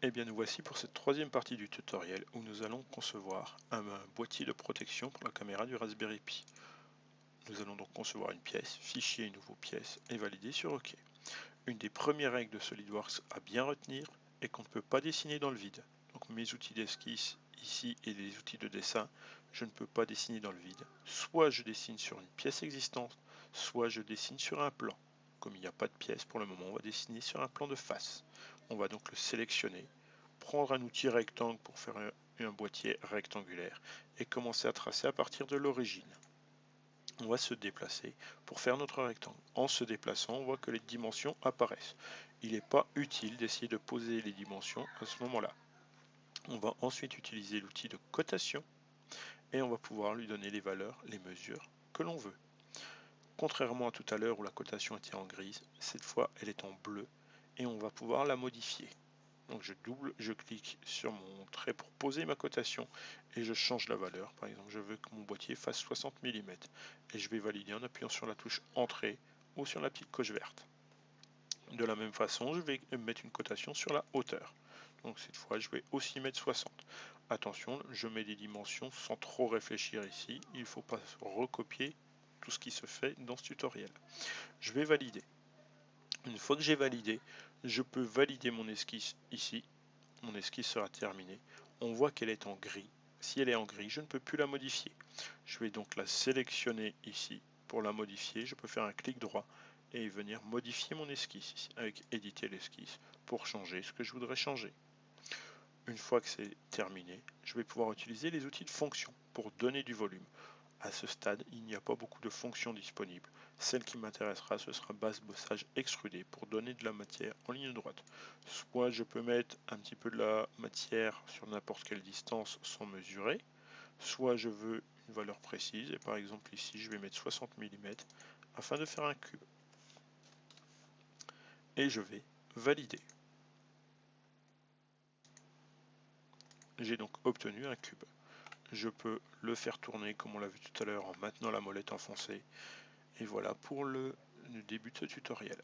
Eh bien nous voici pour cette troisième partie du tutoriel où nous allons concevoir un boîtier de protection pour la caméra du Raspberry Pi. Nous allons donc concevoir une pièce, fichier une nouvelle pièce et valider sur OK. Une des premières règles de SolidWorks à bien retenir est qu'on ne peut pas dessiner dans le vide. Donc mes outils d'esquisse ici et les outils de dessin, je ne peux pas dessiner dans le vide. Soit je dessine sur une pièce existante, soit je dessine sur un plan. Comme il n'y a pas de pièce pour le moment, on va dessiner sur un plan de face. On va donc le sélectionner, prendre un outil rectangle pour faire un boîtier rectangulaire et commencer à tracer à partir de l'origine. On va se déplacer pour faire notre rectangle. En se déplaçant, on voit que les dimensions apparaissent. Il n'est pas utile d'essayer de poser les dimensions à ce moment-là. On va ensuite utiliser l'outil de cotation et on va pouvoir lui donner les valeurs, les mesures que l'on veut. Contrairement à tout à l'heure où la cotation était en grise, cette fois elle est en bleu et on va pouvoir la modifier. Donc je clique sur mon trait pour poser ma cotation et je change la valeur. Par exemple, je veux que mon boîtier fasse 60 mm et je vais valider en appuyant sur la touche Entrée ou sur la petite coche verte. De la même façon, je vais mettre une cotation sur la hauteur. Donc cette fois, je vais aussi mettre 60. Attention, je mets des dimensions sans trop réfléchir ici. Il ne faut pas recopier tout ce qui se fait dans ce tutoriel. Je vais valider. Une fois que j'ai validé, je peux valider mon esquisse ici. Mon esquisse sera terminée. On voit qu'elle est en gris. Si elle est en gris, je ne peux plus la modifier. Je vais donc la sélectionner ici. Pour la modifier, je peux faire un clic droit et venir modifier mon esquisse ici, avec éditer l'esquisse pour changer ce que je voudrais changer. Une fois que c'est terminé, je vais pouvoir utiliser les outils de fonction pour donner du volume. À ce stade, il n'y a pas beaucoup de fonctions disponibles. Celle qui m'intéressera, ce sera base bossage extrudé pour donner de la matière en ligne droite. Soit je peux mettre un petit peu de la matière sur n'importe quelle distance sans mesurer, soit je veux une valeur précise, et par exemple ici je vais mettre 60 mm afin de faire un cube. Et je vais valider. J'ai donc obtenu un cube. Je peux le faire tourner comme on l'a vu tout à l'heure en maintenant la molette enfoncée. Et voilà pour le début de ce tutoriel.